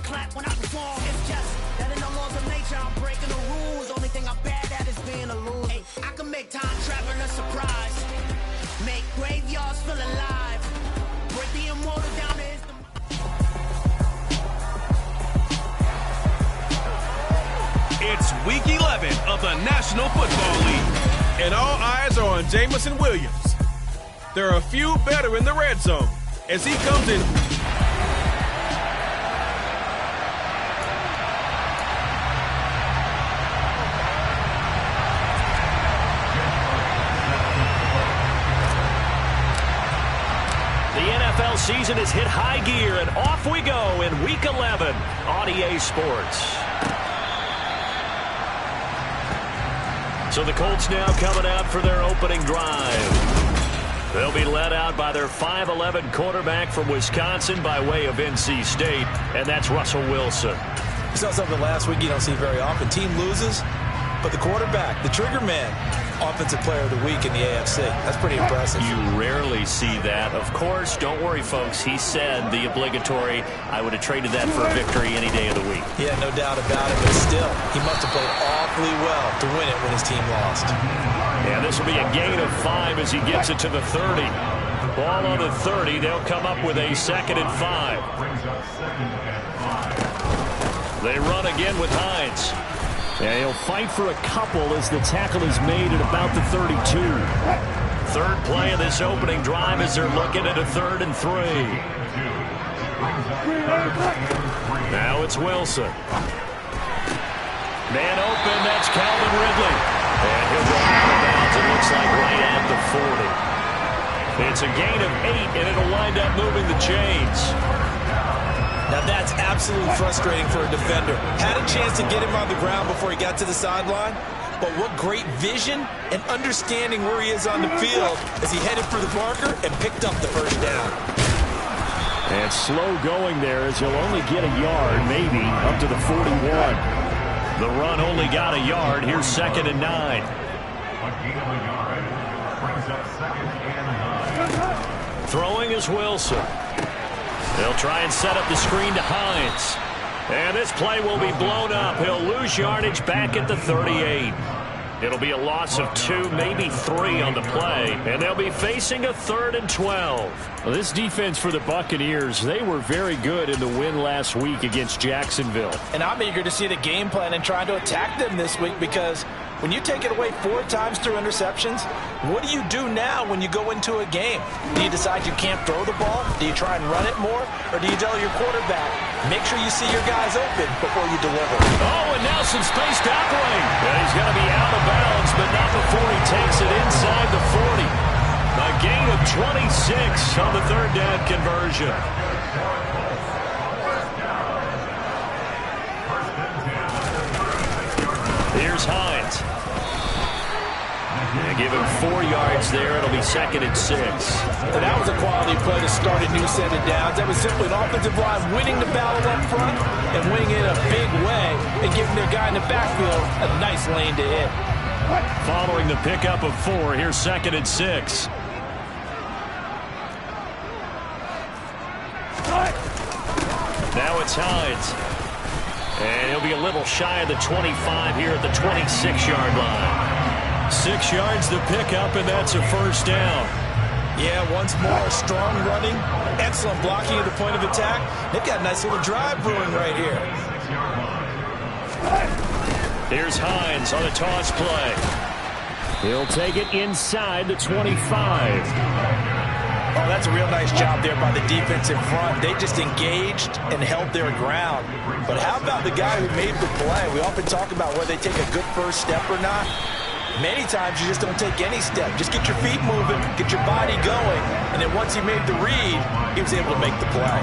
clap when I perform. It's just that in the laws of nature, I'm breaking the rules. Only thing I'm bad at is being a loser. Hey, I can make time traveling a surprise. Make graveyards feel alive. Break the immortal down to his demise. It's week 11 of the National Football League, and all eyes are on Jamison Williams. There are a few better in the red zone as he comes in. The NFL season has hit high gear, and off we go in Week 11 on EA Sports. So the Colts now coming out for their opening drive. They'll be led out by their 5'11" quarterback from Wisconsin by way of NC State, and that's Russell Wilson. We saw something last week you don't see very often. Team loses, but the quarterback, the trigger man, Offensive Player of the Week in the AFC. That's pretty impressive. You rarely see that. Of course, don't worry, folks. He said the obligatory, I would have traded that for a victory any day of the week. Yeah, no doubt about it, but still, he must have played awfully well to win it when his team lost. Yeah, this will be a gain of 5 as he gets it to the 30. Ball on the 30. They'll come up with a 2nd and 5. They run again with Hines. Yeah, he'll fight for a couple as the tackle is made at about the 32. Third play of this opening drive as they're looking at a 3rd and 3. Now it's Wilson. Man open, that's Calvin Ridley. And he'll go out of bounds, it looks like right at the 40. It's a gain of 8, and it'll wind up moving the chains. Now that's absolutely frustrating for a defender. Had a chance to get him on the ground before he got to the sideline, but what great vision and understanding where he is on the field as he headed for the marker and picked up the first down. And slow going there as he'll only get a yard, maybe, up to the 41. The run only got a yard. Here's 2nd and 9. Throwing is Wilson. They'll try and set up the screen to Hines. And this play will be blown up. He'll lose yardage back at the 38. It'll be a loss of 2, maybe 3 on the play. And they'll be facing a 3rd and 12. Well, this defense for the Buccaneers, they were very good in the win last week against Jacksonville. And I'm eager to see the game plan and try to attack them this week, because when you take it away 4 times through interceptions, what do you do now when you go into a game? Do you decide you can't throw the ball? Do you try and run it more? Or do you tell your quarterback, make sure you see your guys open before you deliver? Oh, and now some space to operate. And he's going to be out of bounds, but not before he takes it inside the 40. A gain of 26 on the 3rd down conversion. Here's Hines. They give him 4 yards there. It'll be 2nd and 6. And that was a quality play to start a new set of downs. That was simply an offensive line winning the battle up front and winning it in a big way and giving their guy in the backfield a nice lane to hit. Following the pickup of 4, here's 2nd and 6. Now it's Hines. And he'll be a little shy of the 25 here at the 26-yard line. 6 yards the pickup, and that's a 1st down. Yeah, once more, strong running, excellent blocking at the point of attack. They've got a nice little drive brewing right here. Here's Hines on a toss play. He'll take it inside the 25. Oh, that's a real nice job there by the defense in front. They just engaged and held their ground. But how about the guy who made the play? We often talk about whether they take a good first step or not. Many times you just don't take any step. Just get your feet moving, get your body going, and then once he made the read, he was able to make the play.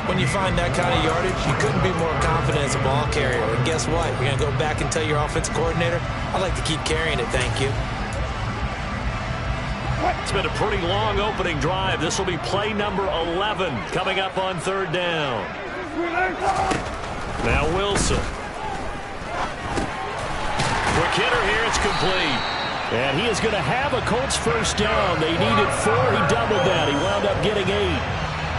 When you find that kind of yardage, you couldn't be more confident as a ball carrier. And guess what? You're going to go back and tell your offensive coordinator, I'd like to keep carrying it, thank you. It's been a pretty long opening drive. This will be play number 11 coming up on 3rd down. Now Wilson. Quick hitter here, it's complete. And he is going to have a Colts 1st down. They needed 4, he doubled that. He wound up getting 8.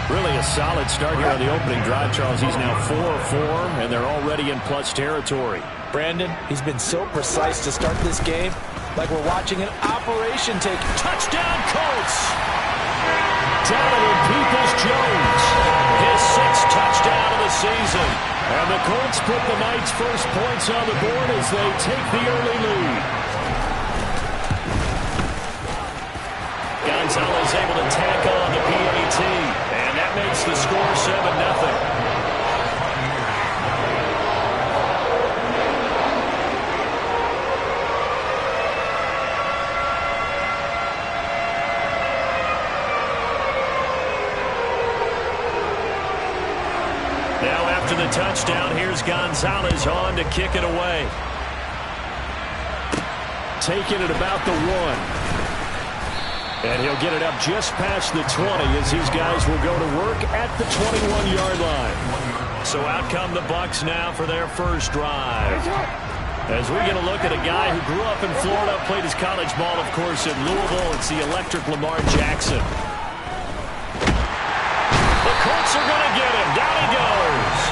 Really a solid start here on the opening drive, Charles. He's now 4 of 4, and they're already in plus territory. Brandon, he's been so precise to start this game, like we're watching an operation take. Touchdown, Colts! Donovan Peoples-Jones, his 6th touchdown of the season. And the Colts put the night's first points on the board as they take the early lead. Gonzalez able to tack on the PAT, and that makes the score 7-0. Now after the touchdown, here's Gonzalez on to kick it away. Taking it about the 1. And he'll get it up just past the 20 as these guys will go to work at the 21-yard line. So out come the Bucs now for their first drive. As we get a look at a guy who grew up in Florida, played his college ball, of course, in Louisville. It's the electric Lamar Jackson. The Colts are going to get him. Down he goes.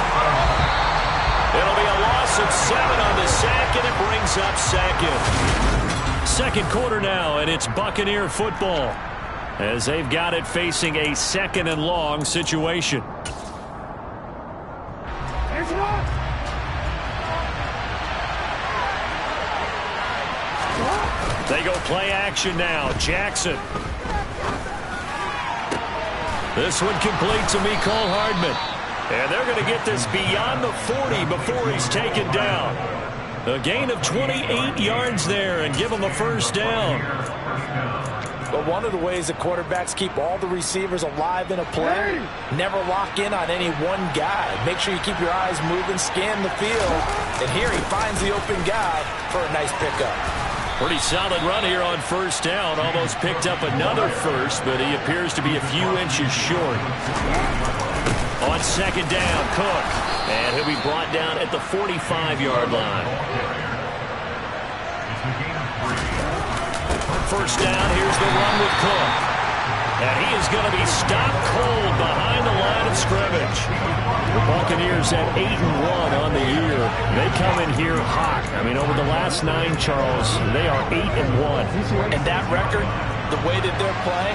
It'll be a loss of 7 on the sack, and it brings up second. Second quarter now, and it's Buccaneer football as they've got it facing a 2nd and long situation. They go play action now. Jackson. This one complete to Mecole Hardman. And they're going to get this beyond the 40 before he's taken down. A gain of 28 yards there and give him a first down. But one of the ways the quarterbacks keep all the receivers alive in a play, never lock in on any one guy. Make sure you keep your eyes moving, scan the field. And here he finds the open guy for a nice pickup. Pretty solid run here on first down. Almost picked up another first, but he appears to be a few inches short. On second down, Cook. And he'll be brought down at the 45-yard line. First down, here's the run with Cook. And he is going to be stopped cold behind the line of scrimmage. The Buccaneers at 8-1 on the year. They come in here hot. I mean, over the last 9, Charles, they are 8-1. And that record, the way that they're playing,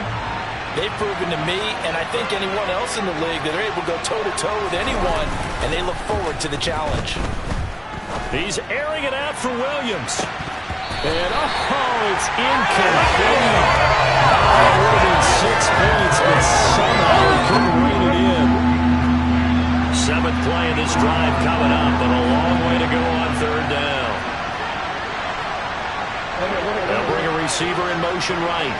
they've proven to me, and I think anyone else in the league, that they're able to go toe-to-toe with anyone, and they look forward to the challenge. He's airing it out for Williams. And, oh, it's incomplete. Oh, it would have been 6 points, but somehow he couldn't rein it in. 7th play of this drive coming up, but a long way to go on third down. They'll bring a receiver in motion right.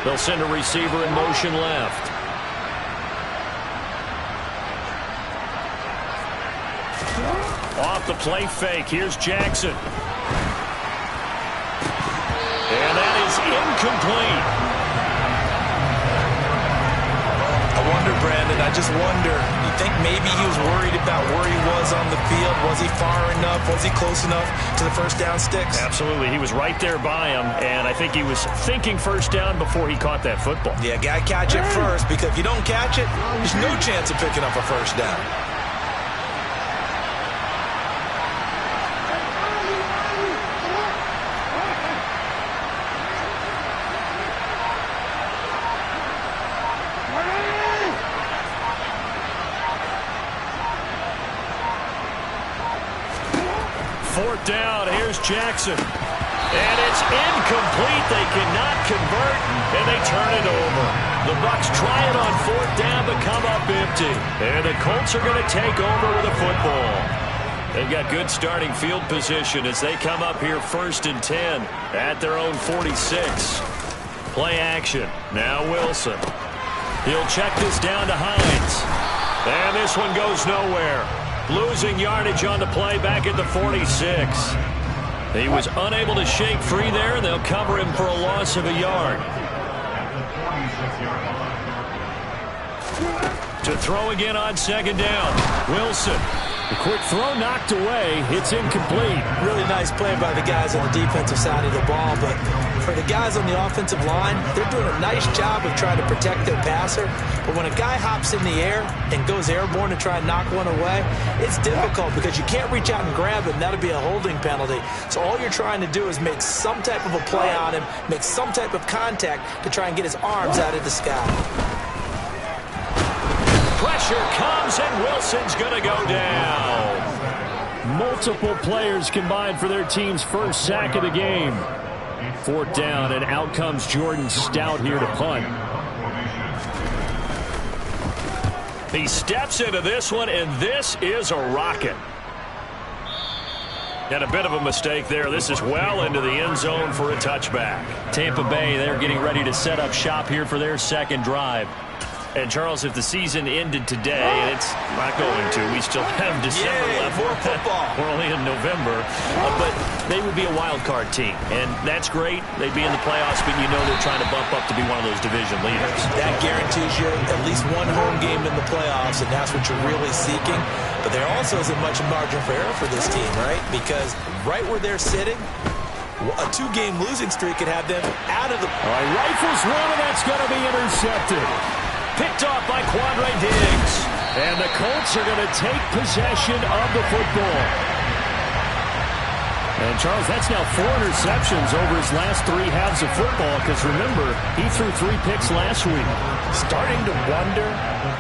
They'll send a receiver in motion left. Off the play fake, here's Jackson. And that is incomplete. I wonder, Brandon, I just wonder, you think maybe he was worried about where he was on the field? Was he far enough? Was he close enough to the first down sticks? Absolutely. He was right there by him, and I think he was thinking first down before he caught that football. Yeah, got to catch it first, because if you don't catch it, there's no chance of picking up a first down. Fourth down, here's Jackson. And it's incomplete. They cannot convert, and they turn it over. The Bucs try it on fourth down, but come up empty. And the Colts are going to take over with a football. They've got good starting field position as they come up here 1st and 10 at their own 46. Play action. Now Wilson. He'll check this down to Hines. And this one goes nowhere. Losing yardage on the play back at the 46. He was unable to shake free there, and they'll cover him for a loss of a yard. To throw again on second down. Wilson. The quick throw knocked away. It's incomplete. Really nice play by the guys on the defensive side of the ball, but For the guys on the offensive line, they're doing a nice job of trying to protect their passer. But when a guy hops in the air and goes airborne to try and knock one away, it's difficult because you can't reach out and grab him. That'll be a holding penalty. So all you're trying to do is make some type of a play on him, make some type of contact to try and get his arms out of the sky. Pressure comes, and Wilson's going to go down. Multiple players combined for their team's first sack of the game. 4th down, and out comes Jordan Stout here to punt. He steps into this one, and this is a rocket. And a bit of a mistake there. This is well into the end zone for a touchback. Tampa Bay, they're getting ready to set up shop here for their second drive. And, Charles, if the season ended today, and it's not going to, we still have December left. More football. We're only in November. But they would be a wild card team. And that's great. They'd be in the playoffs, but you know they're trying to bump up to be one of those division leaders. That guarantees you at least one home game in the playoffs, and that's what you're really seeking. But there also isn't much margin for error for this team, right? Because right where they're sitting, a 2-game losing streak could have them out of the... All right, rifles one, and that's going to be intercepted. Picked off by Quandre Diggs. And the Colts are going to take possession of the football. And, Charles, that's now 4 interceptions over his last 3 halves of football, because, remember, he threw 3 picks last week. Starting to wonder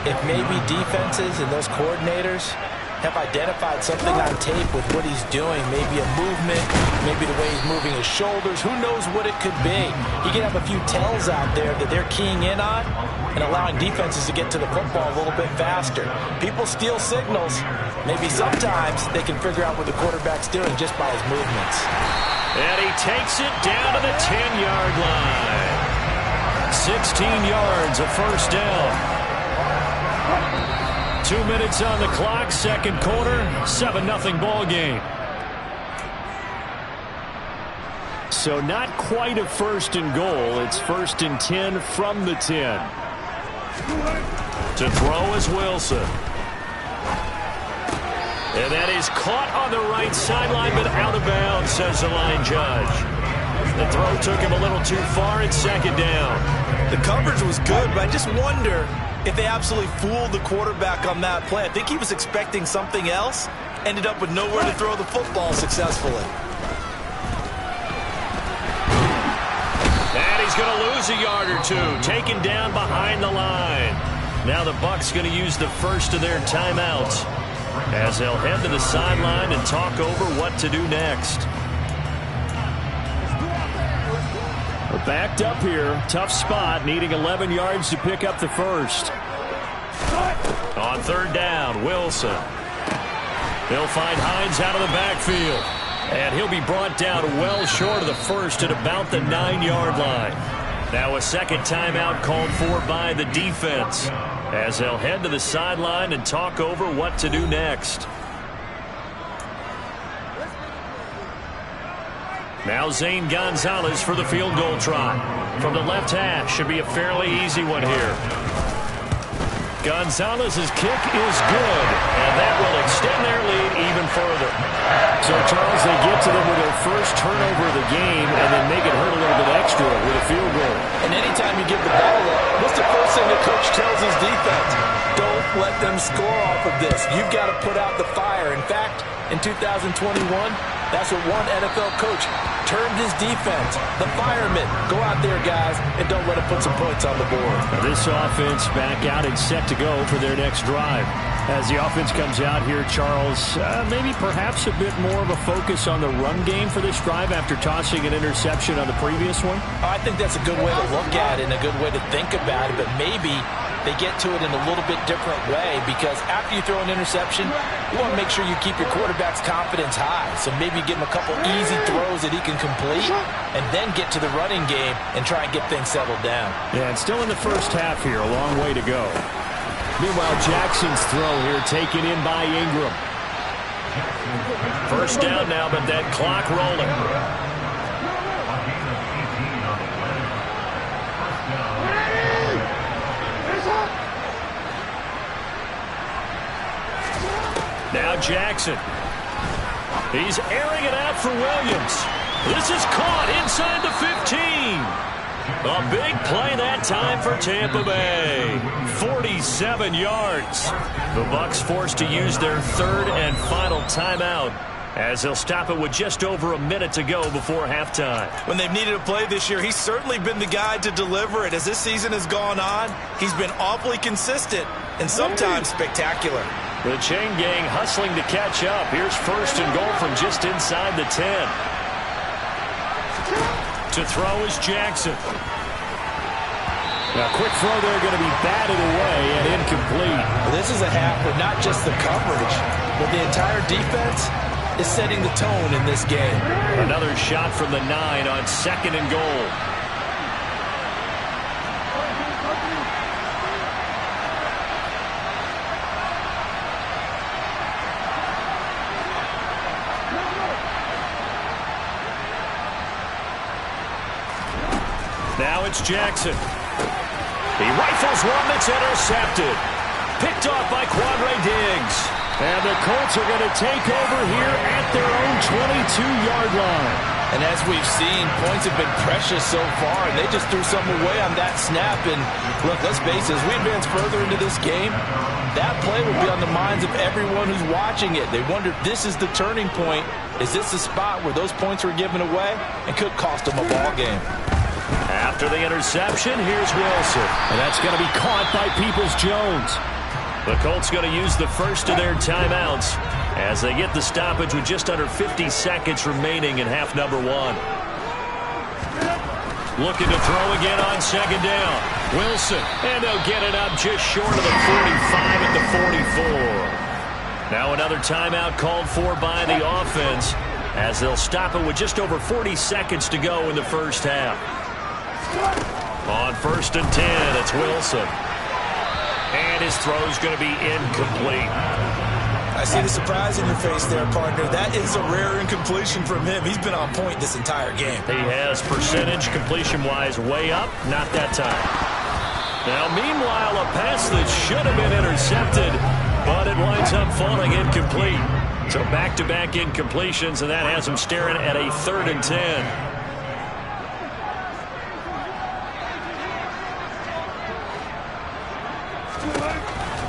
if maybe defenses and those coordinators have identified something on tape with what he's doing. Maybe a movement, maybe the way he's moving his shoulders. Who knows what it could be? He could have a few tells out there that they're keying in on and allowing defenses to get to the football a little bit faster. People steal signals. Maybe sometimes they can figure out what the quarterback's doing just by his movements. And he takes it down to the 10-yard line. 16 yards, a first down. 2 minutes on the clock, second quarter, 7-0 ball game. So not quite a 1st and goal. It's 1st and 10 from the 10. To throw is Wilson. And that is caught on the right sideline, but out of bounds, says the line judge. The throw took him a little too far. It's 2nd down. The coverage was good, but I just wonder if they absolutely fooled the quarterback on that play. I think he was expecting something else, ended up with nowhere to throw the football successfully. And he's going to lose a yard or 2, taken down behind the line. Now the Bucs going to use the first of their timeouts as they'll head to the sideline and talk over what to do next. We're backed up here. Tough spot, needing 11 yards to pick up the first. On 3rd down, Wilson. They'll find Hines out of the backfield. And he'll be brought down well short of the first at about the 9-yard line. Now a second timeout called for by the defense as they'll head to the sideline and talk over what to do next. Now Zane Gonzalez for the field goal try. From the left hash, should be a fairly easy one here. Gonzalez's kick is good, and that will extend their lead even further. So, Charles, they get to them with their first turnover of the game and then make it hurt a little bit extra with a field goal. And anytime you give the ball up, what's the first thing the coach tells his defense? Don't let them score off of this. You've got to put out the fire. In fact, in 2021, that's what one NFL coach termed his defense. The firemen. Go out there, guys, and don't let them put some points on the board. Now this offense back out and set to go for their next drive. As the offense comes out here, Charles, maybe perhaps a bit more of a focus on the run game for this drive after tossing an interception on the previous one? I think that's a good way to look at it and a good way to think about it, but maybe they get to it in a little bit different way, because after you throw an interception, you want to make sure you keep your quarterback's confidence high. So maybe give him a couple easy throws that he can complete and then get to the running game and try and get things settled down. Yeah, and still in the first half here, a long way to go. Meanwhile, Jackson's throw here taken in by Ingram. First down now, but that clock rolling. Now Jackson. He's airing it out for Williams. This is caught inside the 15. A big play that time for Tampa Bay. 47 yards. The Bucs forced to use their third and final timeout, as they'll stop it with just over a minute to go before halftime. When they've needed a play this year, he's certainly been the guy to deliver it. As this season has gone on, he's been awfully consistent and sometimes spectacular. The chain gang hustling to catch up. Here's first and goal from just inside the 10. To throw is Jackson. Now, quick throw there, going to be batted away and incomplete. Well, this is a half where not just the coverage, but the entire defense is setting the tone in this game. Another shot from the 9 on second and goal. Now it's Jackson. He rifles one that's intercepted. Picked off by Quandre Diggs. And the Colts are going to take over here at their own 22-yard line. And as we've seen, points have been precious so far, and they just threw something away on that snap. And look, let's face it, as we advance further into this game, that play will be on the minds of everyone who's watching it. They wonder if this is the turning point. Is this the spot where those points were given away and could cost them a ball game? After the interception, here's Wilson. And that's going to be caught by Peoples-Jones. The Colts going to use the first of their timeouts as they get the stoppage with just under 50 seconds remaining in half number 1. Looking to throw again on second down. Wilson, and they'll get it up just short of the 45 at the 44. Now another timeout called for by the offense as they'll stop it with just over 40 seconds to go in the first half. On first and 10, it's Wilson. And his throw's going to be incomplete. I see the surprise in your face there, partner. That is a rare incompletion from him. He's been on point this entire game. He has percentage completion-wise way up, not that time. Now, meanwhile, a pass that should have been intercepted, but it winds up falling incomplete. So back-to-back incompletions, and that has him staring at a 3rd and 10.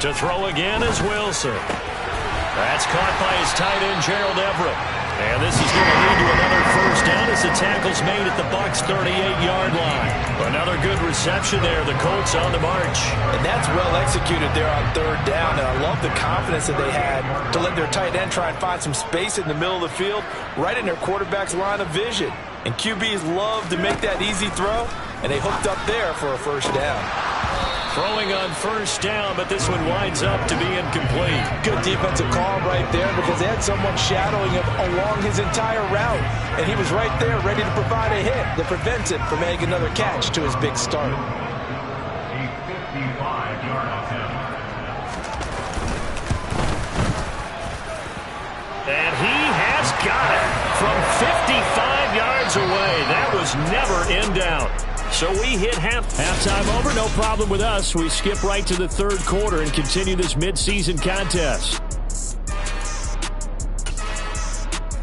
To throw again is Wilson. That's caught by his tight end, Gerald Everett. And this is going to lead to another first down as the tackle's made at the Bucs' 38-yard line. Another good reception there. The Colts on the march. And that's well executed there on 3rd down. And I love the confidence that they had to let their tight end try and find some space in the middle of the field, right in their quarterback's line of vision. And QBs love to make that easy throw, and they hooked up there for a first down. Throwing on first down, but this one winds up to be incomplete. Good defensive call right there because they had someone shadowing him along his entire route. And he was right there ready to provide a hit that prevents him from making another catch to his big start. A 55-yard attempt. And he has got it from 55 yards away. That was never in doubt. So we hit halftime over, no problem with us. We skip right to the 3rd quarter and continue this midseason contest.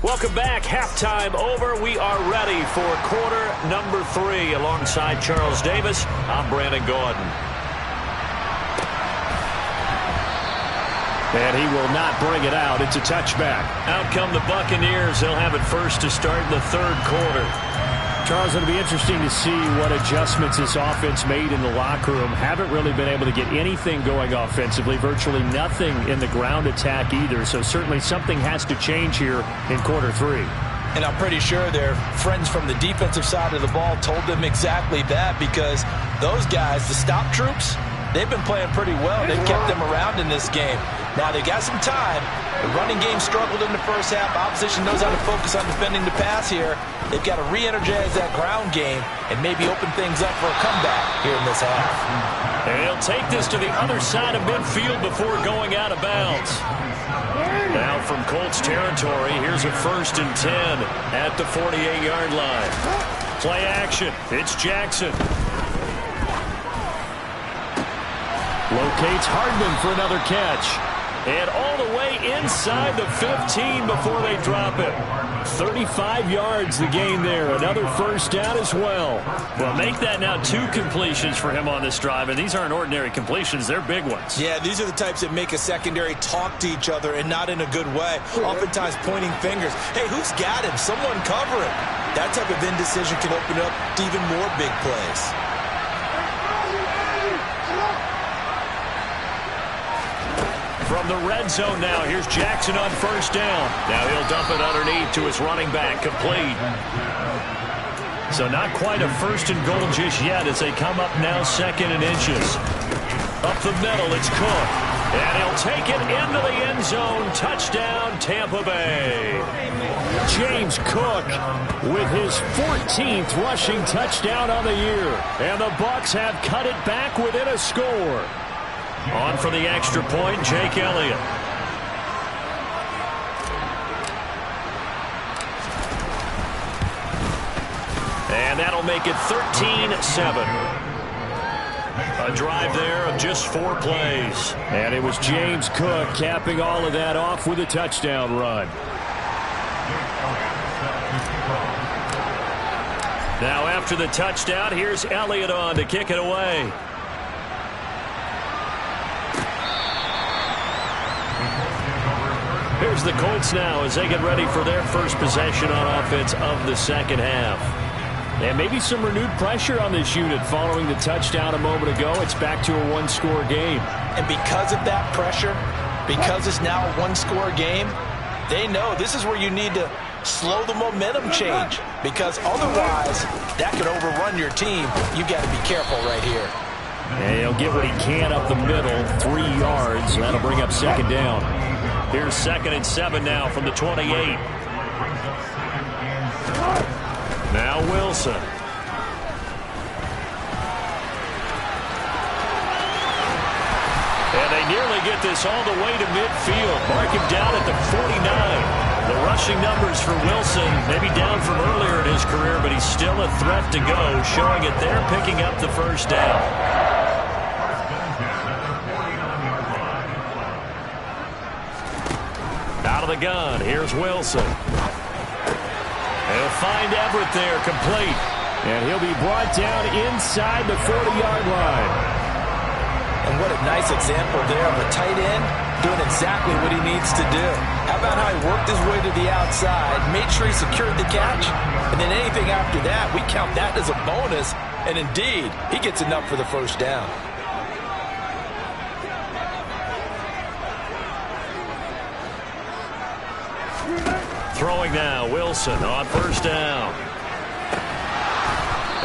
Welcome back. Halftime over. We are ready for quarter number 3. Alongside Charles Davis, I'm Brandon Gordon. And he will not bring it out. It's a touchback. Out come the Buccaneers. They'll have it first to start in the 3rd quarter. Charles, it'll be interesting to see what adjustments this offense made in the locker room. Haven't really been able to get anything going offensively, virtually nothing in the ground attack either. So certainly something has to change here in quarter 3. And I'm pretty sure their friends from the defensive side of the ball told them exactly that, because those guys, the stop troops, they've been playing pretty well. They've kept them around in this game. Now they got some time. The running game struggled in the first half. Opposition knows how to focus on defending the pass here. They've got to re-energize that ground game and maybe open things up for a comeback here in this half. And he'll take this to the other side of midfield before going out of bounds. Now from Colts territory, here's a 1st and 10 at the 48-yard line. Play action. It's Jackson. Locates Hardman for another catch. And all the way inside the 15 before they drop it. 35 yards the gain there. Another first down as well. Well, make that now 2 completions for him on this drive, and these aren't ordinary completions. They're big ones. Yeah, these are the types that make a secondary talk to each other and not in a good way. Oftentimes pointing fingers. Hey, who's got him? Someone cover him. That type of indecision can open up to even more big plays. From the red zone now, here's Jackson on first down. Now he'll dump it underneath to his running back, complete. So not quite a first and goal just yet as they come up now 2nd and inches. Up the middle, it's Cook. And he'll take it into the end zone. Touchdown, Tampa Bay. James Cook with his 14th rushing touchdown on the year. And the Bucs have cut it back within a score. On for the extra point, Jake Elliott. And that'll make it 13-7. A drive there of just 4 plays. And it was James Cook capping all of that off with a touchdown run. Now after the touchdown, here's Elliott on to kick it away. Here's the Colts now as they get ready for their first possession on offense of the second half. And maybe some renewed pressure on this unit following the touchdown a moment ago. It's back to a 1-score game. And because of that pressure, because it's now a 1-score game, they know this is where you need to slow the momentum change. Because otherwise, that could overrun your team. You got to be careful right here. And he'll get what he can up the middle, 3 yards. That'll bring up 2nd down. Here's 2nd and 7 now from the 28. Now Wilson. And they nearly get this all the way to midfield. Mark him down at the 49. The rushing numbers for Wilson, maybe down from earlier in his career, but he's still a threat to go, showing it there, picking up the first down. Out of the gun, here's Wilson. He'll find Everett there, complete. And he'll be brought down inside the 40-yard line. And what a nice example there of a tight end doing exactly what he needs to do. How about how he worked his way to the outside, made sure he secured the catch, and then anything after that, we count that as a bonus. And indeed, he gets enough for the first down. Throwing now, Wilson on first down.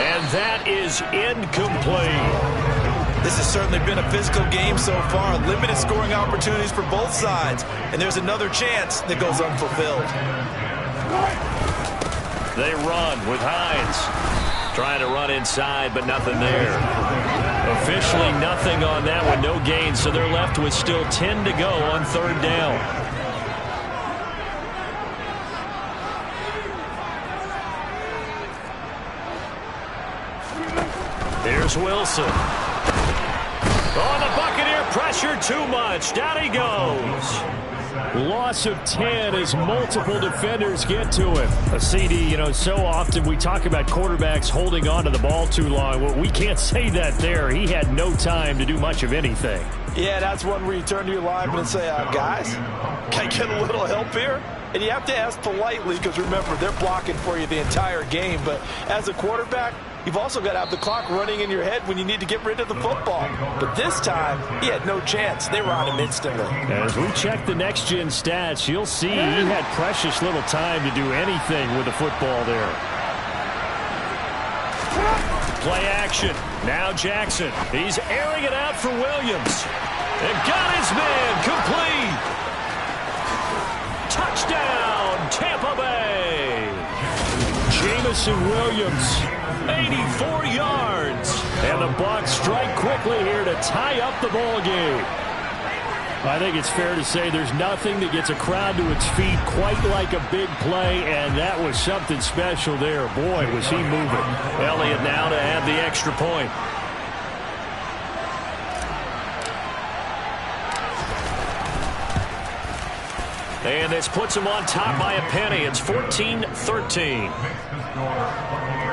And that is incomplete. This has certainly been a physical game so far. Limited scoring opportunities for both sides. And there's another chance that goes unfulfilled. They run with Hines. Trying to run inside, but nothing there. Officially nothing on that one, no gain. So they're left with still 10 to go on 3rd down. Here's Wilson. Oh, the Buccaneer pressure too much. Down he goes. Loss of 10 as multiple defenders get to him. A CD, you know, so often we talk about quarterbacks holding on to the ball too long. Well, we can't say that there. He had no time to do much of anything. Yeah, that's one where you turn to your lineman and say, guys, can I get a little help here? And you have to ask politely because, remember, they're blocking for you the entire game. But as a quarterback, you've also got to have the clock running in your head when you need to get rid of the football. But this time, he had no chance. They were on him instantly. As we check the next-gen stats, you'll see he had precious little time to do anything with the football there. Play action. Now Jackson. He's airing it out for Williams. And got his man complete. Touchdown, Tampa Bay. Jamison Williams, 84 yards. And the Bucs strike quickly here to tie up the ball game. I think it's fair to say there's nothing that gets a crowd to its feet quite like a big play, and that was something special there. Boy, was he moving. Elliott now to add the extra point. And this puts them on top by a penny. It's 14-13.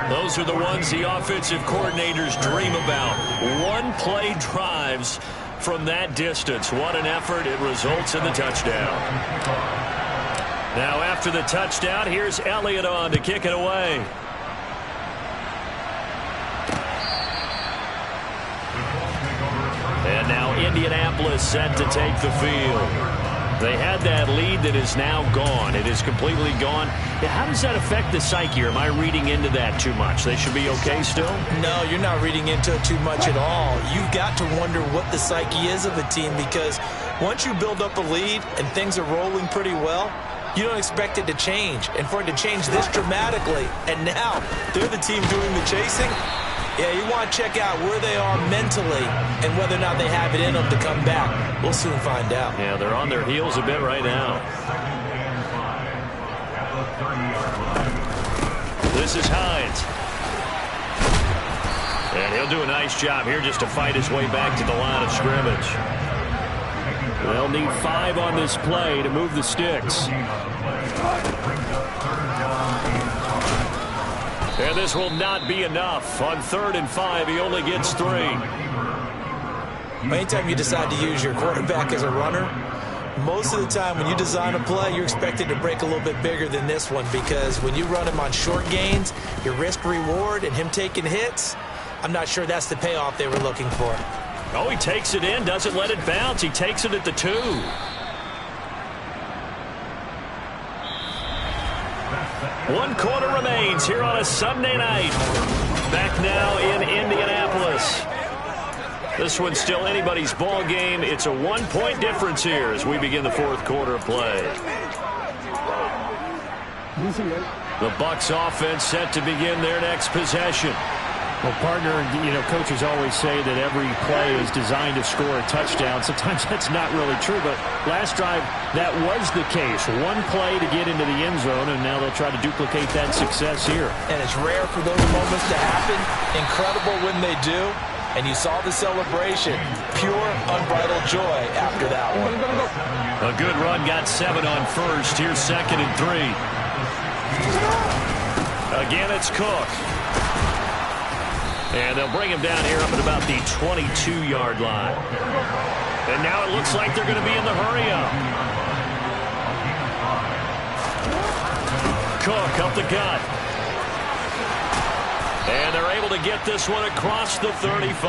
Those are the ones the offensive coordinators dream about. One-play drives from that distance. What an effort. It results in the touchdown. Now after the touchdown, here's Elliott on to kick it away. And now Indianapolis set to take the field. They had that lead that is now gone. It is completely gone. How does that affect the psyche? Or am I reading into that too much? They should be okay still? No, you're not reading into it too much at all. You've got to wonder what the psyche is of a team, because once you build up a lead and things are rolling pretty well, you don't expect it to change. And for it to change this dramatically, and now they're the team doing the chasing, yeah, you want to check out where they are mentally and whether or not they have it in them to come back. We'll soon find out. Yeah, they're on their heels a bit right now. This is Hines. And he'll do a nice job here just to fight his way back to the line of scrimmage. They'll need 5 on this play to move the sticks. And this will not be enough. On 3rd and 5, he only gets 3. Anytime you decide to use your quarterback as a runner, most of the time when you design a play, you're expected to break a little bit bigger than this one, because when you run him on short gains, your risk-reward and him taking hits, I'm not sure that's the payoff they were looking for. Oh, he takes it in, doesn't let it bounce. He takes it at the 2. One quarter remains here on a Sunday night. Back now in Indianapolis. This one's still anybody's ball game. It's a 1-point difference here as we begin the 4th quarter of play. The Bucs offense set to begin their next possession. Well, partner, coaches always say that every play is designed to score a touchdown. Sometimes that's not really true, but last drive, that was the case. One play to get into the end zone, and now they'll try to duplicate that success here. And it's rare for those moments to happen. Incredible when they do. And you saw the celebration. Pure, unbridled joy after that one. A good run got 7 on 1st. Here's 2nd and 3. Again, it's Cook. And they'll bring him down here up at about the 22-yard line. And now it looks like they're going to be in the hurry-up. Cook up the gut. And they're able to get this one across the 35.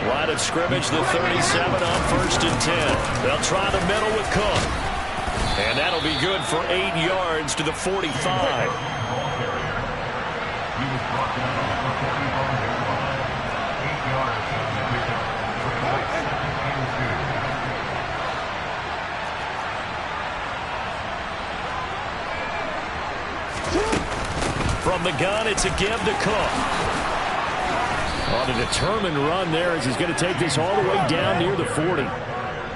Line of scrimmage, the 37 on 1st and 10. They'll try the middle with Cook. And that'll be good for 8 yards to the 45. From the gun, it's a give to Cook. On a determined run there as he's going to take this all the way down near the 40.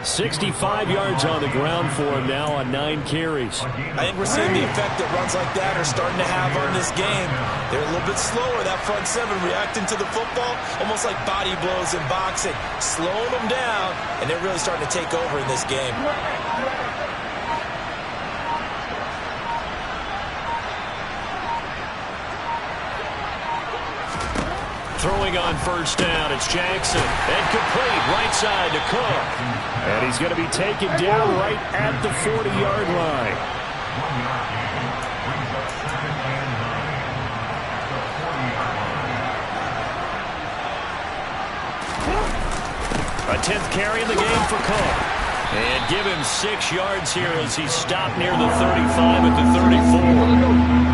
65 yards on the ground for him now on 9 carries. I think we're seeing the effect that runs like that are starting to have on this game. They're a little bit slower, that front 7, reacting to the football, almost like body blows in boxing. Slowing them down, and they're really starting to take over in this game. Throwing on 1st down, it's Jackson. And complete, right side to Cook. And he's going to be taken down right at the 40-yard line. A 10th carry in the game for Cook. And give him 6 yards here as he stopped near the 35 at the 34.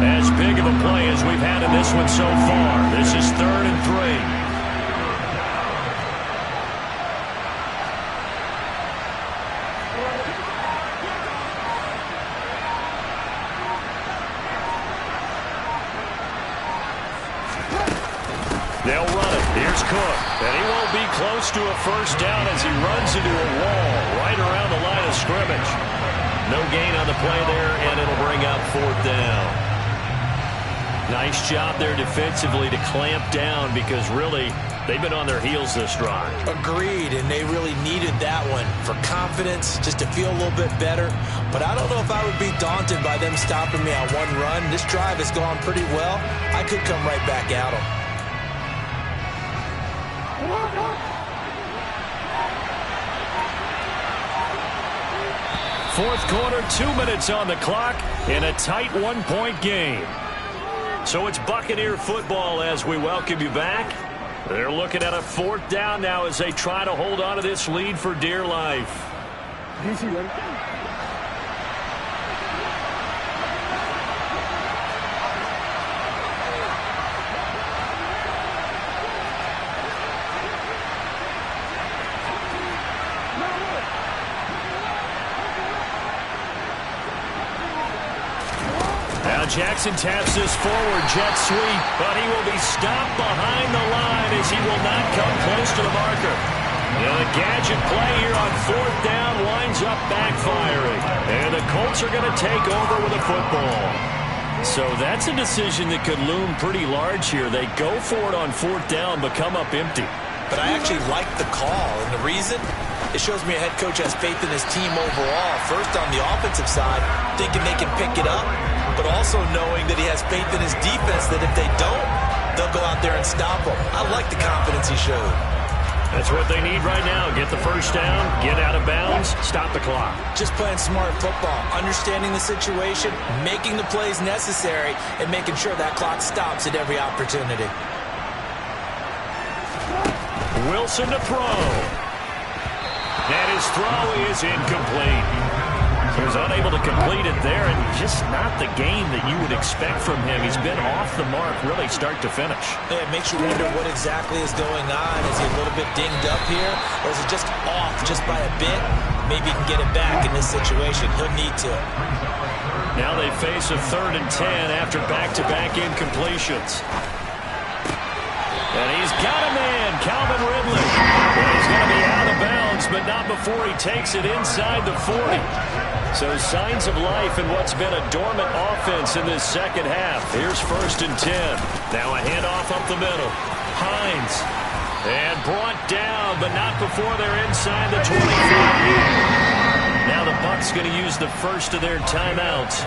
As big of a play as we've had in this one so far. This is 3rd and 3. They'll run it. Here's Cook. And he won't be close to a 1st down as he runs into a wall right around the line of scrimmage. No gain on the play there, and it'll bring up 4th down. Nice job there defensively to clamp down, because really They've been on their heels this drive. Agreed, and they really needed that one for confidence, just to feel a little bit better. But I don't know if I would be daunted by them stopping me on one run. This drive has gone pretty well. I could come right back at them. Fourth quarter, 2 minutes on the clock in a tight one-point game. So it's Buccaneer football as we welcome you back. They're looking at a fourth down now as they try to hold on to this lead for dear life. Jackson taps this forward jet sweep, but he will be stopped behind the line as he will not come close to the marker. And the gadget play here on fourth down winds up backfiring. And the Colts are going to take over with a football. So that's a decision that could loom pretty large here. They go for it on fourth down, but come up empty. But I actually like the call, and the reason? It shows me a head coach has faith in his team overall. First on the offensive side, thinking they can pick it up, but also knowing that he has faith in his defense that if they don't, they'll go out there and stop them. I like the confidence he showed. That's what they need right now. Get the first down, get out of bounds, stop the clock. Just playing smart football, understanding the situation, making the plays necessary, and making sure that clock stops at every opportunity. Wilson to throw. And his throw is incomplete. He was unable to complete it there, and just not the game that you would expect from him. He's been off the mark really start to finish. Yeah, it makes you wonder what exactly is going on. Is he a little bit dinged up here, or is it just off just by a bit? Maybe he can get it back in this situation. He'll need to. Now they face a 3rd and 10 after back-to-back incompletions. And he's got a man, Calvin Ridley. Well, he's going to be out of bounds, but not before he takes it inside the 40. So signs of life in what's been a dormant offense in this second half. Here's 1st and 10. Now a handoff up the middle. Hines. And brought down, but not before they're inside the 25. Now the Bucs going to use the first of their timeouts.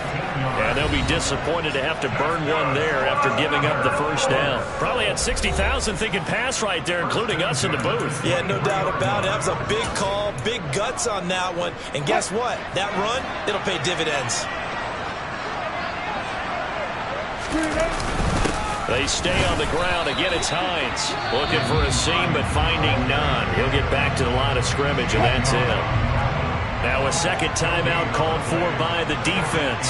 And they'll be disappointed to have to burn one there after giving up the first down. Probably had 60,000 thinking pass right there, including us in the booth. Yeah, no doubt about it. That was a big call, big guts on that one. And guess what? That run, it'll pay dividends. They stay on the ground. Again, it's Hines. Looking for a seam, but finding none. He'll get back to the line of scrimmage, and that's it. Now a second timeout called for by the defense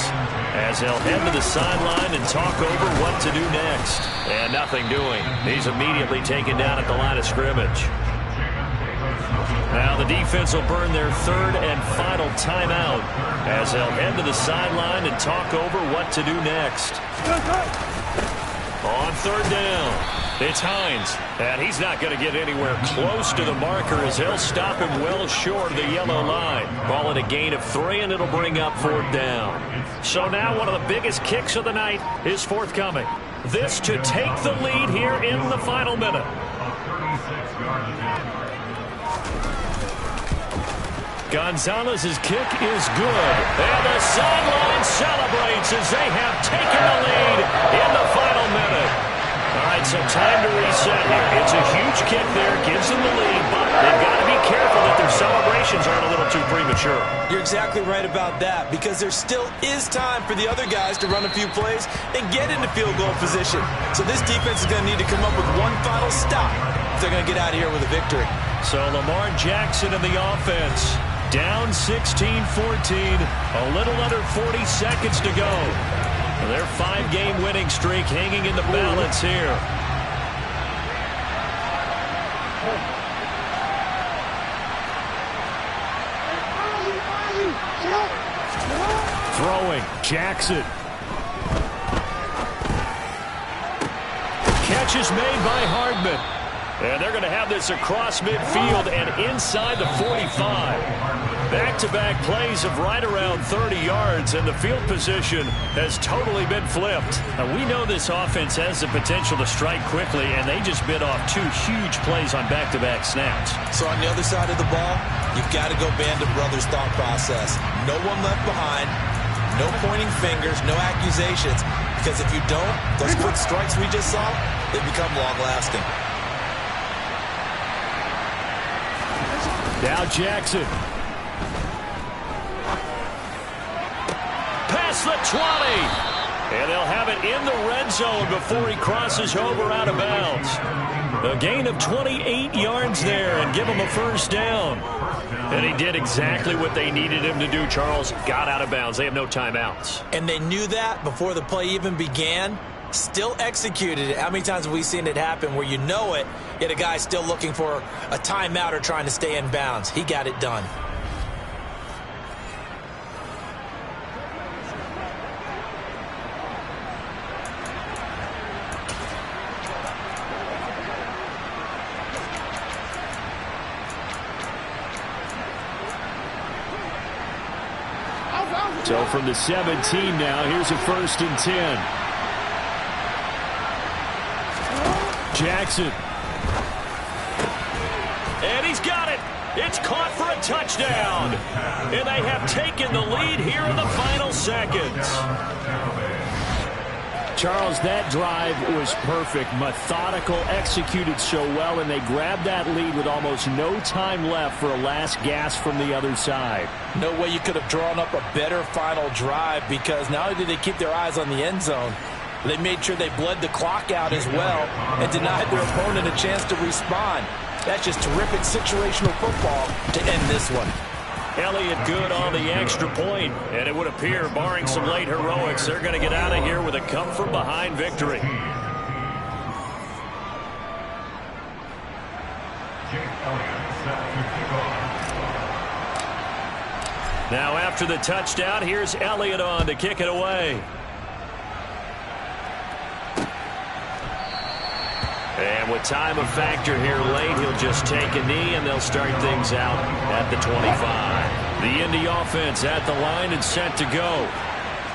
as they'll head to the sideline and talk over what to do next. And nothing doing. He's immediately taken down at the line of scrimmage. Now the defense will burn their 3rd and final timeout as they'll head to the sideline and talk over what to do next. On 3rd down. It's Hines, and he's not going to get anywhere close to the marker as they'll stop him well short of the yellow line. Ball at a gain of 3, and it'll bring up 4th down. So now one of the biggest kicks of the night is forthcoming. This to take the lead here in the final minute. Gonzalez's kick is good, and the sideline celebrates as they have taken the lead in the final minute. All right, so time to reset here. It's a huge kick there, gives them the lead, but they've got to be careful that their celebrations aren't a little too premature. You're exactly right about that, because there still is time for the other guys to run a few plays and get into field goal position. So this defense is going to need to come up with one final stop if they're going to get out of here with a victory. So Lamar Jackson in the offense. Down 16-14, a little under 40 seconds to go. Their 5-game winning streak hanging in the balance here. Throwing, Jackson. Catch is made by Hardman. And they're going to have this across midfield and inside the 45. Back-to-back plays of right around 30 yards, and the field position has totally been flipped. Now, we know this offense has the potential to strike quickly, and they just bit off 2 huge plays on back-to-back snaps. So on the other side of the ball, you've got to go Band of Brothers thought process. No one left behind, no pointing fingers, no accusations, because if you don't, those quick strikes we just saw, they become long-lasting. Now Jackson. Past the 20. And they'll have it in the red zone before he crosses over out of bounds. A gain of 28 yards there and give him a first down. And he did exactly what they needed him to do, Charles. Got out of bounds. They have no timeouts. And they knew that before the play even began. Still executed it. How many times have we seen it happen where you know it, yet a guy's still looking for a timeout or trying to stay in bounds? He got it done. So from the 17 now, here's a 1st and 10. Jackson. And he's got it. It's caught for a touchdown. And they have taken the lead here in the final seconds. Charles, that drive was perfect. Methodical, executed so well, and they grabbed that lead with almost no time left for a last gasp from the other side. No way you could have drawn up a better final drive, because not only did they keep their eyes on the end zone, they made sure they bled the clock out as well and denied their opponent a chance to respond. That's just terrific situational football to end this one. Elliott good on the extra point, and it would appear, barring some late heroics, they're going to get out of here with a come-from-behind victory. Now after the touchdown, here's Elliott on to kick it away. And with time a factor here late, he'll just take a knee, and they'll start things out at the 25. The Indy offense at the line and set to go.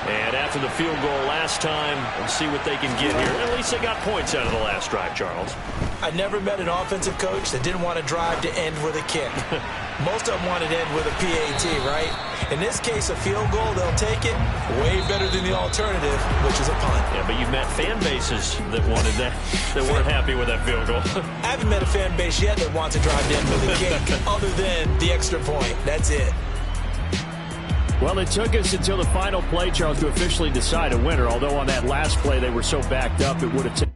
And after the field goal last time, we'll see what they can get here. At least they got points out of the last drive, Charles. I never met an offensive coach that didn't want to drive to end with a kick. Most of them wanted to end with a PAT, right? In this case, a field goal, they'll take it. Way better than the alternative, which is a punt. Yeah, but you've met fan bases that wanted that, that weren't happy with that field goal. I haven't met a fan base yet that wants to drive to end with a kick, other than the extra point. That's it. Well, it took us until the final play, Charles, to officially decide a winner, although on that last play they were so backed up it would have taken.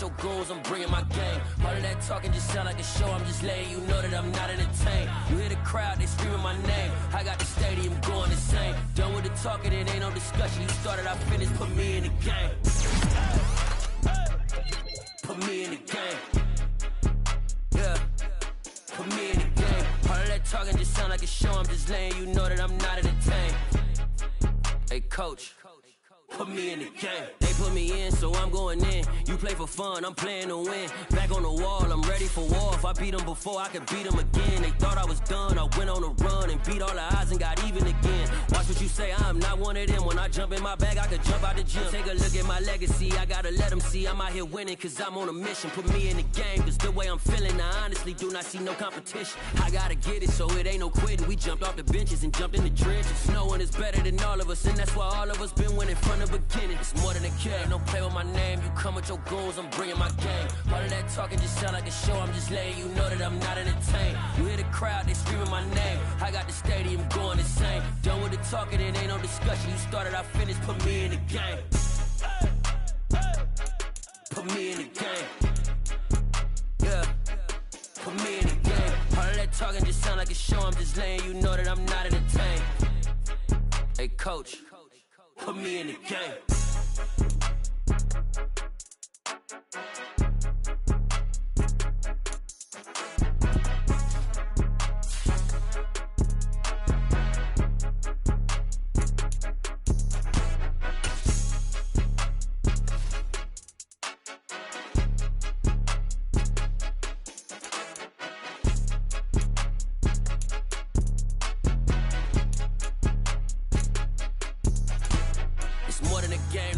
Your goals, I'm bringing my game. All of that talking just sound like a show. I'm just letting you know that I'm not entertained. You hear the crowd, they screaming my name. I got the stadium going insane. Done with the talking, it ain't no discussion. You started, I finished, put me in the game. Put me in the game. Yeah. Put me in the game. All of that talking just sound like a show. I'm just letting you know that I'm not entertained. Hey, coach. Put me in the game. They put me in, so I'm going in. You play for fun, I'm playing to win. Back on the wall, I'm ready for war. If I beat them before, I could beat them again. They thought I was done, I went on a run and beat all the odds and got even again. Watch what you say, I'm not one of them. When I jump in my bag, I could jump out the gym. Take a look at my legacy, I gotta let them see I'm out here winning, cause I'm on a mission. Put me in the game, cause the way I'm feeling, I honestly do not see no competition. I gotta get it, so it ain't no quitting. We jumped off the benches and jumped in the trenches. No one is better than all of us, and that's why all of us been winning from the beginning. It's more than a game, don't play with my name. You come with your goals, I'm bringing my game. All of that talking just sound like a show. I'm just letting you know that I'm not entertained. You hear the crowd, they screaming my name. I got the stadium going insane. Done with the talking, it ain't no discussion. You started, I finished, put me in the game. Put me in the game. Yeah. Put me in the game. All of that talking just sound like a show. I'm just letting you know that I'm not entertained. Hey, coach. Put me in the game.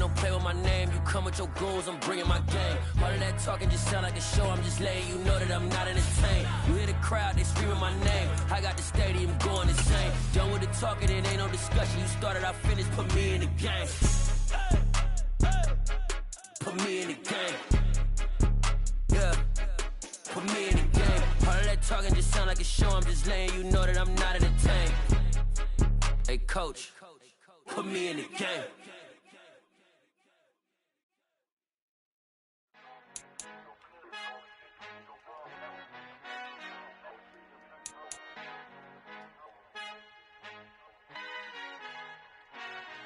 ain't no play with my name. You come with your goons, I'm bringing my game. All of that talking just sound like a show. I'm just letting you know that I'm not entertained. You hear the crowd, they screaming my name. I got the stadium going insane. Done with the talking, it ain't no discussion. You started, I finished, put me in the game. Put me in the game. Yeah. Put me in the game. All of that talking just sound like a show. I'm just letting you know that I'm not entertained. Hey, coach, put me in the game.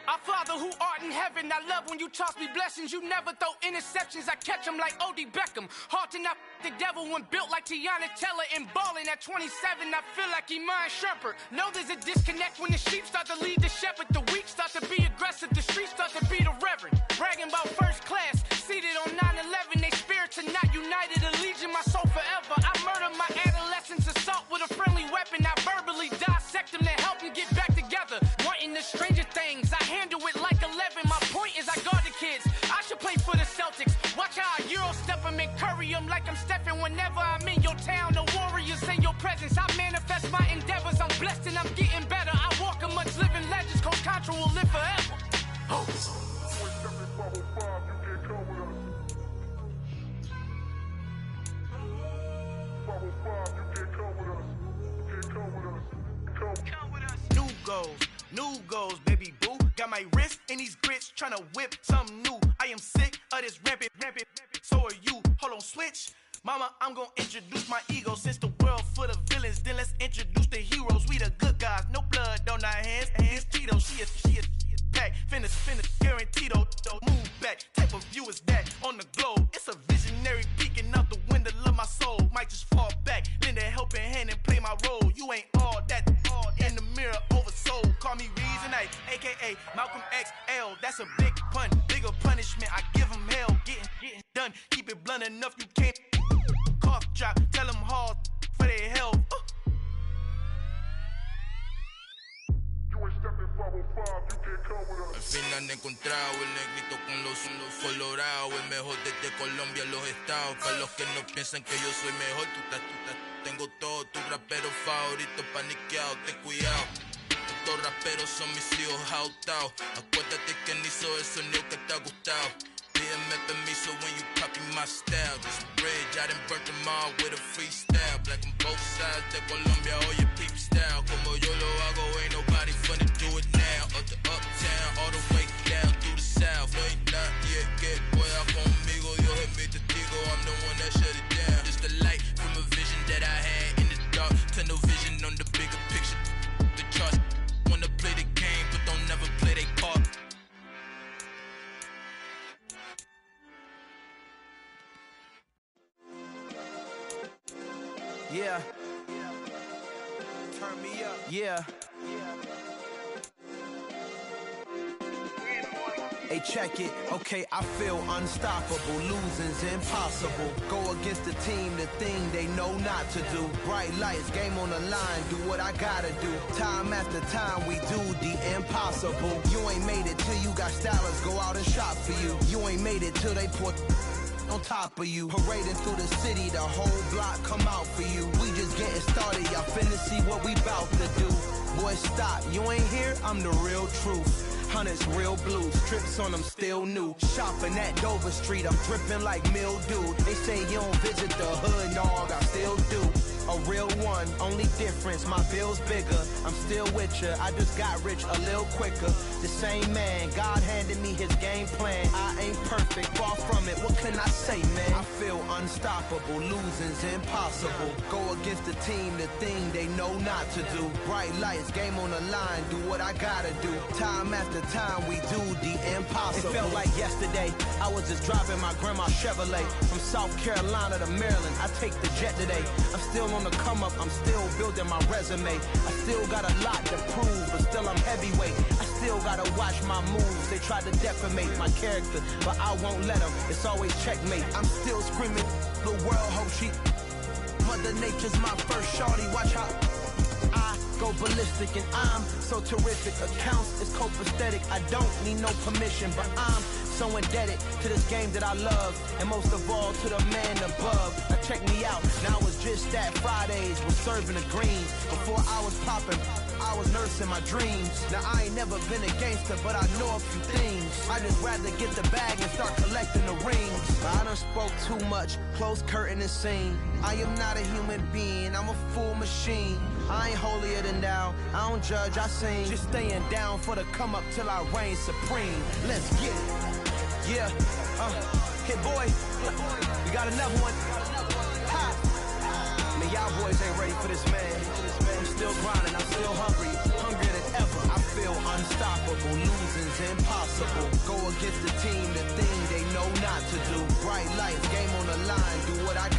Our Father who art in heaven, I love when you toss me blessings. You never throw interceptions, I catch them like O.D. Beckham. Hard to not the devil when built like Tiana Teller and balling at 27. I feel like Iman Shumpert. Know there's a disconnect when the sheep start to lead the shepherd. The weak start to be aggressive, the streets start to be the reverend. Bragging about first class, seated on 9/11. They spirits are not united, a legion, my soul forever. I murder my adolescence, assault with a friendly weapon. I verbally dissect them to help them get back together. Wanting the stranger things, I handle it like 11. My point is I guard the kids. I should play for the Celtics. Watch how I Euro step them and curry them like I'm stepping. Whenever I'm in your town, the Warriors in your presence. I manifest my endeavors. I'm blessed and I'm getting better. I walk amongst living legends. Coach Contra will live forever. Oh. New goals, baby boo. Got my wrist in these grits, tryna whip something new. I am sick of this rampant. So are you. Hold on, switch. Mama, I'm gonna introduce my ego. Since the world full of villains, then let's introduce the heroes. We the good guys, no blood on our hands. Hands Tito, she a pack. Finna, guaranteed. Move back. Type of view is that on the globe? It's a visionary peeking out the window of my soul. Might just fall back, lend a helping hand and play my role. You ain't all that. In the mirror, oversold. Call me Reason, aka Malcolm XL. That's a big pun, bigger punishment. I give him hell, getting done. Keep it blunt enough, you can't. Cough drop, tell them hard for their health. Al fin han encontrado el negrito con los colorados, el mejor desde Colombia, los estados. Para los que no piensan que yo soy mejor, tengo todo, tu rapero favorito paniqueado, ten cuidado. Estos raperos son mis hijos adoptados. Acuérdate que ni hizo el sonido que te ha gustado. Pídeme permiso when you copy my style. This bridge, I done burnt them all with a freestyle. Black on both sides de Colombia, oye peep style. Como yo lo hago, ain't nobody finna do it now. Up to uptown, all the way down through the south. No hay nadie que pueda conmigo, Dios es mi testigo. I'm the one that shut it down. Just the light from a vision that I had in the dark. Tunnel vision on the bigger picture. The charts wanna play the game, but don't never play their part. Yeah. Turn me up. Yeah. Hey, check it. Okay, I feel unstoppable. Losing's impossible. Go against the team, the thing they know not to do. Bright lights, game on the line. Do what I gotta do. Time after time, we do the impossible. You ain't made it till you got stylers go out and shop for you. You ain't made it till they put on top of you. Parading through the city, the whole block come out for you. We just getting started, y'all finna see what we bout to do. Boy, stop, you ain't here, I'm the real truth. Hunters, real blues, strips on them still new. Shopping at Dover Street, I'm dripping like mildew. They say you don't visit the hood, dog, I still do. A real one, only difference, my bill's bigger. I'm still with ya, I just got rich a little quicker. The same man, God handed me his game plan. I ain't perfect, far from it, what can I say, man? I feel unstoppable, losing's impossible. Go against the team, the thing they know not to do. Bright lights, game on the line, do what I gotta do. Time after time, we do the impossible. It felt like yesterday, I was just driving my grandma's Chevrolet. From South Carolina to Maryland, I take the jet today. I'm still on the come up, I'm still building my resume. I still got a lot to prove, but still I'm heavyweight. I still gotta watch my moves. They try to defamate my character, but I won't let them. It's always checkmate. I'm still screaming, the world hope she. Mother Nature's my first shorty. Watch how I go ballistic, and I'm so terrific. Accounts is copacetic. I don't need no permission, but I'm So indebted to this game that I love, and most of all to the man above. Now check me out, now it's just that Fridays was serving the greens. Before I was popping, I was nursing my dreams. Now I ain't never been a gangster, but I know a few things. I just rather get the bag and start collecting the rings. I done spoke too much, close curtain and scene. I am not a human being, I'm a full machine. I ain't holier than thou, I don't judge, I sing. Just staying down for the come up till I reign supreme. Let's get it. Yeah, hit boy, we got another one. Ha! Man, y'all boys ain't ready for this, man. I'm still grinding, I'm still hungry, hungrier than ever. I feel unstoppable, losing's impossible. Go against the team, the thing they know not to do. Bright lights, game on the line, do what I got.